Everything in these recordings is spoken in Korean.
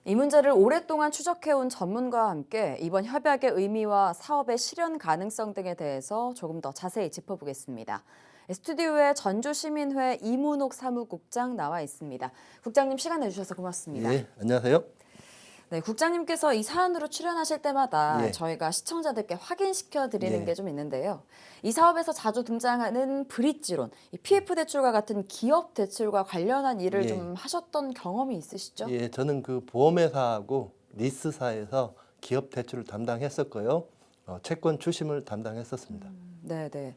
이 문제를 오랫동안 추적해온 전문가와 함께 이번 협약의 의미와 사업의 실현 가능성 등에 대해서 조금 더 자세히 짚어보겠습니다. 스튜디오에 전주시민회 이문옥 사무국장 나와 있습니다. 국장님 시간 내주셔서 고맙습니다. 예, 안녕하세요. 네, 국장님께서 이 사안으로 출연하실 때마다 예, 저희가 시청자들께 확인시켜 드리는 게 예, 좀 있는데요. 이 사업에서 자주 등장하는 브릿지론, 이 PF 대출과 같은 기업 대출과 관련한 일을 예, 좀 하셨던 경험이 있으시죠? 예, 저는 그 보험회사하고 리스사에서 기업 대출을 담당했었고요. 채권 추심을 담당했었습니다. 네네.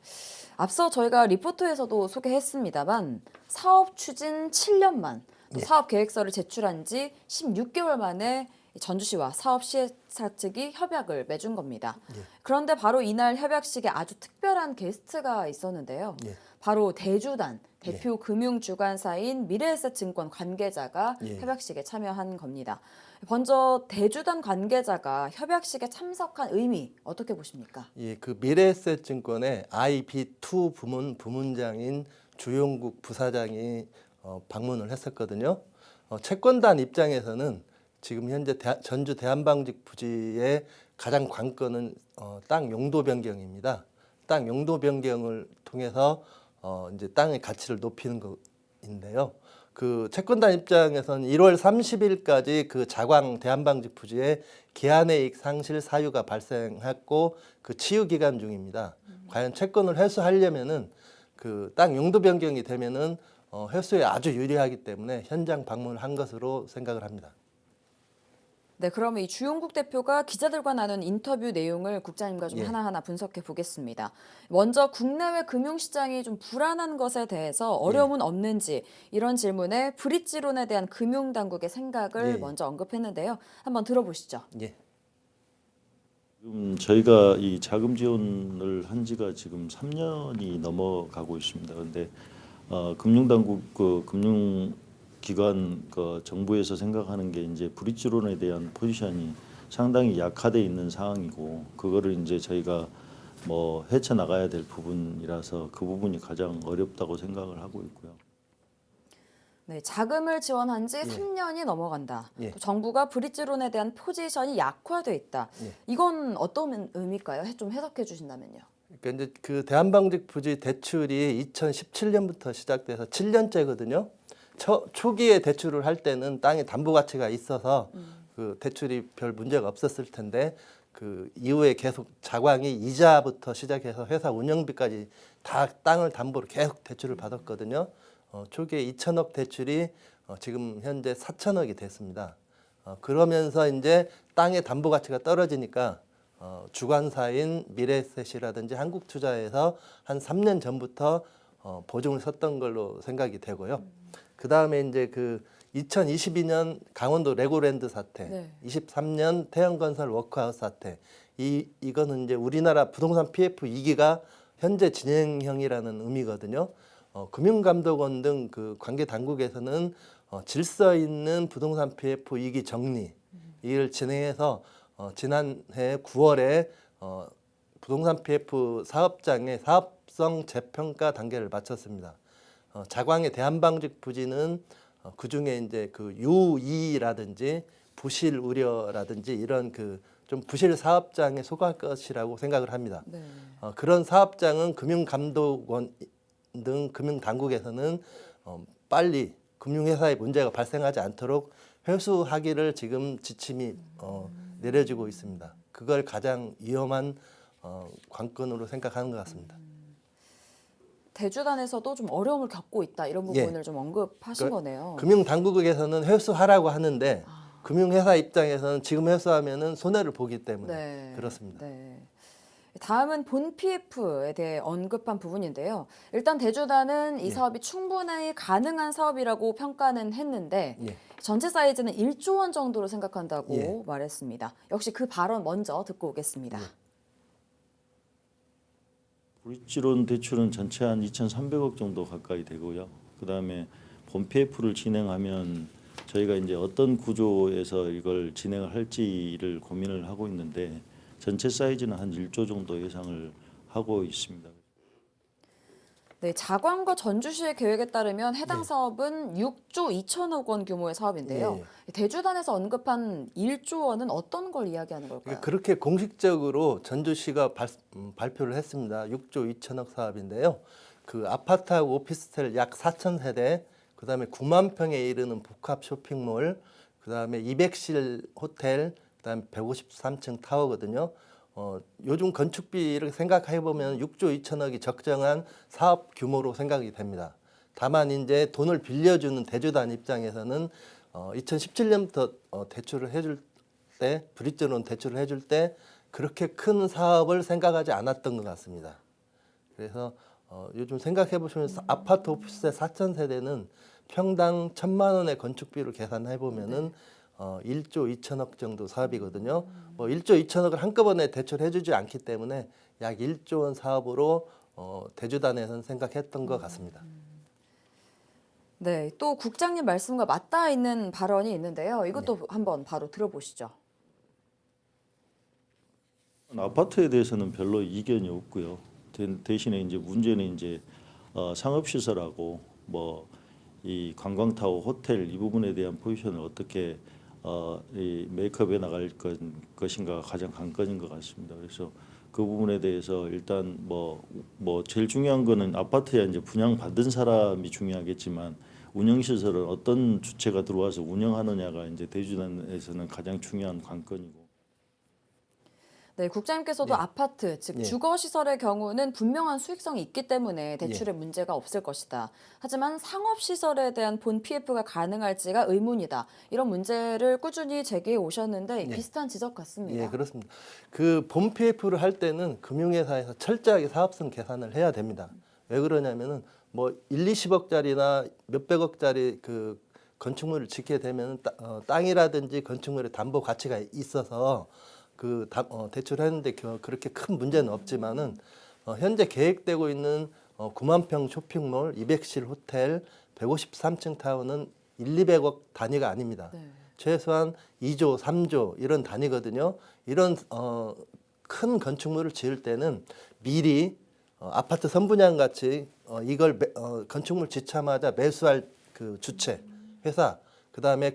앞서 저희가 리포트에서도 소개했습니다만 사업 추진 7년만, 또 예, 사업 계획서를 제출한 지 16개월 만에 전주시와 사업 시행사 측이 협약을 맺은 겁니다. 예, 그런데 바로 이날 협약식에 아주 특별한 게스트가 있었는데요. 예, 바로 대주단 예, 대표 금융주관사인 미래에셋증권 관계자가 예, 협약식에 참여한 겁니다. 먼저 대주단 관계자가 협약식에 참석한 의미 어떻게 보십니까? 예, 그 미래에셋증권의 IB2 부문 부문장인 주용국 부사장이 방문을 했었거든요. 채권단 입장에서는 지금 현재 전주 대한방직 부지의 가장 관건은 땅 용도 변경입니다. 땅 용도 변경을 통해서 이제 땅의 가치를 높이는 거인데요. 그 채권단 입장에서는 1월 30일까지 그 자광 대한방직 부지에 기한이익 상실 사유가 발생했고 그 치유 기간 중입니다. 과연 채권을 회수하려면은 그 땅 용도 변경이 되면은 회수에 아주 유리하기 때문에 현장 방문을 한 것으로 생각을 합니다. 네, 그러면 이 주용국 대표가 기자들과 나눈 인터뷰 내용을 국장님과 좀 예, 하나하나 분석해 보겠습니다. 먼저 국내외 금융시장이 좀 불안한 것에 대해서 예, 어려움은 없는지 이런 질문에 브릿지론에 대한 금융당국의 생각을 예, 먼저 언급했는데요. 한번 들어보시죠. 예, 지금 저희가 이 자금 지원을 한 지가 지금 3년이 넘어가고 있습니다. 그런데 금융당국 금융기관 정부에서 생각하는 게 이제 브릿지론에 대한 포지션이 상당히 약화돼 있는 상황이고 그거를 이제 저희가 뭐 헤쳐 나가야 될 부분이라서 그 부분이 가장 어렵다고 생각을 하고 있고요. 네, 자금을 지원한 지 예, 3년이 넘어간다. 예, 또 정부가 브릿지론에 대한 포지션이 약화돼 있다. 예. 이건 어떤 의미일까요? 좀 해석해 주신다면요. 그러니까 이제 그 대한방직 부지 대출이 2017년부터 시작돼서 7년째거든요. 초기에 대출을 할 때는 땅의 담보 가치가 있어서 그 대출이 별 문제가 없었을 텐데 그 이후에 계속 자광이 이자부터 시작해서 회사 운영비까지 다 땅을 담보로 계속 대출을 받았거든요. 초기에 2천억 대출이 지금 현재 4천억이 됐습니다. 그러면서 이제 땅의 담보 가치가 떨어지니까 주관사인 미래에셋이라든지 한국투자에서 한 3년 전부터 보증을 섰던 걸로 생각이 되고요. 그 다음에 이제 그 2022년 강원도 레고랜드 사태, 네. 23년 태영건설 워크아웃 사태, 이거는 이제 우리나라 부동산 PF 2기가 현재 진행형이라는 의미거든요. 금융감독원 등 그 관계 당국에서는 질서 있는 부동산 PF 2기 정리 이를 진행해서 지난해 9월에 부동산 PF 사업장의 사업성 재평가 단계를 마쳤습니다. 자광의 대한방직 부지는 그중에 이제 그 유이라든지 부실 우려라든지 이런 그 좀 부실 사업장에 속할 것이라고 생각을 합니다. 네. 그런 사업장은 금융감독원 등 금융당국에서는 빨리 금융회사에 문제가 발생하지 않도록 회수하기를 지금 지침이 내려지고 있습니다. 그걸 가장 위험한 관건으로 생각하는 것 같습니다. 대주단에서도 좀 어려움을 겪고 있다 이런 예, 부분을 좀 언급하신 그러니까 거네요. 금융당국에서는 회수하라고 하는데 금융회사 입장에서는 지금 회수하면은 손해를 보기 때문에 네, 그렇습니다. 네. 다음은 본 PF에 대해 언급한 부분인데요. 일단 대주단은 이 예, 사업이 충분히 가능한 사업이라고 평가는 했는데 예, 전체 사이즈는 1조 원 정도로 생각한다고 예, 말했습니다. 역시 그 발언 먼저 듣고 오겠습니다. 예. 브릿지론 대출은 전체 한 2,300억 정도 가까이 되고요. 그다음에 본 PF를 진행하면 저희가 이제 어떤 구조에서 이걸 진행을 할지를 고민을 하고 있는데 전체 사이즈는 한 1조 정도 예상을 하고 있습니다. 네, 자광과 전주시의 계획에 따르면 해당 네. 사업은 6조 2천억 원 규모의 사업인데요. 대주단에서 언급한 1조 원은 어떤 걸 이야기하는 걸까요? 그렇게 공식적으로 전주시가 발표를 했습니다. 6조 2천억 사업인데요. 그 아파트하고 오피스텔 약 4천 세대, 그다음에 9만 평에 이르는 복합 쇼핑몰, 그다음에 200실 호텔, 그다음에 153층 타워거든요. 요즘 건축비를 생각해 보면 6조 2천억이 적정한 사업 규모로 생각이 됩니다. 다만 이제 돈을 빌려주는 대주단 입장에서는 2017년부터 대출을 해줄 때, 브릿지론 대출을 해줄 때 그렇게 큰 사업을 생각하지 않았던 것 같습니다. 그래서 요즘 생각해 보시면 아파트 오피스텔 4천 세대는 평당 1,000만 원의 건축비를 계산해 보면은 1조 2천억 정도 사업이거든요. 뭐 1조 2천억을 한꺼번에 대출해 주지 않기 때문에 약 1조 원 사업으로 대주단에서는 생각했던 것 같습니다. 네, 또 국장님 말씀과 맞닿아 있는 발언이 있는데요. 이것도 한번 바로 들어보시죠. 아파트에 대해서는 별로 이견이 없고요. 대신에 이제 문제는 이제 상업시설하고 뭐 이 관광타워, 호텔 이 부분에 대한 포지션을 어떻게 이 메이크업해 나갈 것인가가 가장 관건인 것 같습니다. 그래서 그 부분에 대해서 일단 뭐 제일 중요한 거는 아파트에 이제 분양 받은 사람이 중요하겠지만 운영시설은 어떤 주체가 들어와서 운영하느냐가 이제 대주단에서는 가장 중요한 관건이고. 네, 국장님께서도 아파트, 즉 주거시설의 경우는 분명한 수익성이 있기 때문에 대출에 문제가 없을 것이다. 하지만 상업시설에 대한 본 PF가 가능할지가 의문이다. 이런 문제를 꾸준히 제기해 오셨는데 비슷한 지적 같습니다. 예, 그렇습니다. 그 본 PF를 할 때는 금융회사에서 철저하게 사업성 계산을 해야 됩니다. 왜 그러냐면은 뭐 1, 20억짜리나 몇백억짜리 그 건축물을 짓게 되면 땅이라든지 건축물의 담보 가치가 있어서 대출했는데 그렇게 큰 문제는 없지만은 현재 계획되고 있는 9만 평 쇼핑몰, 200실 호텔, 153층 타워는 1, 200억 단위가 아닙니다. 최소한 2조, 3조 이런 단위거든요. 이런 큰 건축물을 지을 때는 미리 아파트 선분양 같이 이걸 건축물 짓자마자 매수할 그 주체, 회사, 그다음에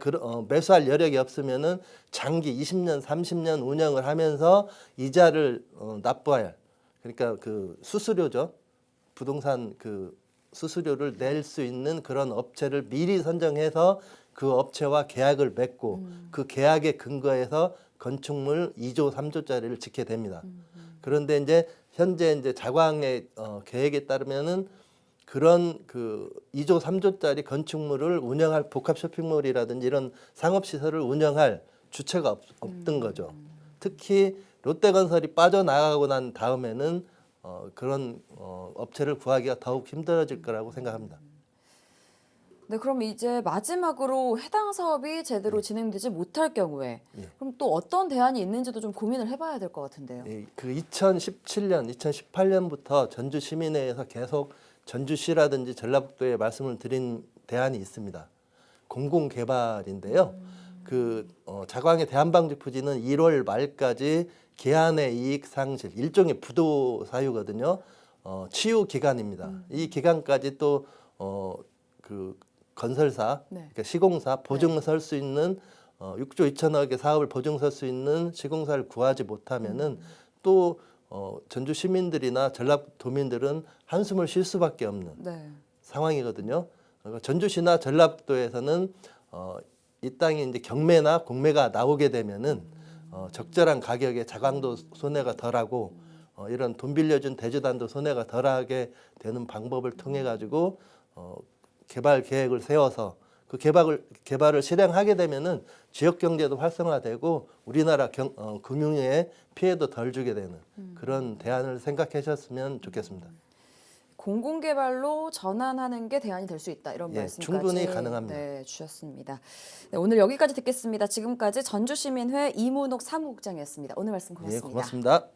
매수할 여력이 없으면은 장기 20년, 30년 운영을 하면서 이자를 납부할, 그러니까 그 수수료죠. 부동산 그 수수료를 낼 수 있는 그런 업체를 미리 선정해서 그 업체와 계약을 맺고 그 계약에 근거해서 건축물 2조, 3조짜리를 짓게 됩니다. 그런데 이제 현재 이제 자광의 계획에 따르면은 그런 그 2조, 3조짜리 건축물을 운영할 복합 쇼핑몰이라든지 이런 상업시설을 운영할 주체가 없던 거죠. 특히 롯데건설이 빠져나가고 난 다음에는 그런 업체를 구하기가 더욱 힘들어질 거라고 생각합니다. 네, 그럼 이제 마지막으로 해당 사업이 제대로 진행되지 못할 경우에 그럼 또 어떤 대안이 있는지도 좀 고민을 해봐야 될 것 같은데요. 그 2017년, 2018년부터 전주시민회에서 계속 전주시라든지 전라북도에 말씀을 드린 대안이 있습니다. 공공개발인데요. 자광의 대한방직부지는 1월 말까지 계안의 이익 상실, 일종의 부도 사유거든요. 치유 기간입니다. 이 기간까지 또 건설사, 그러니까 시공사 보증 설 수 있는 6조 2천억의 사업을 보증 설 수 있는 시공사를 구하지 못하면은 또 전주 시민들이나 전라도민들은 한숨을 쉴 수밖에 없는 상황이거든요. 그러니까 전주시나 전라도에서는 이 땅이 이제 경매나 공매가 나오게 되면은 적절한 가격에 자광도 손해가 덜하고 이런 돈 빌려준 대주단도 손해가 덜하게 되는 방법을 통해 가지고 개발 계획을 세워서 그 개발을 실행하게 되면은 지역 경제도 활성화되고 우리나라 금융에 피해도 덜 주게 되는 그런 대안을 생각하셨으면 좋겠습니다. 공공개발로 전환하는 게 대안이 될 수 있다. 이런 말씀까지 충분히 가능합니다. 주셨습니다. 네, 오늘 여기까지 듣겠습니다. 지금까지 전주시민회 이문옥 사무국장이었습니다. 오늘 말씀 고맙습니다. 고맙습니다.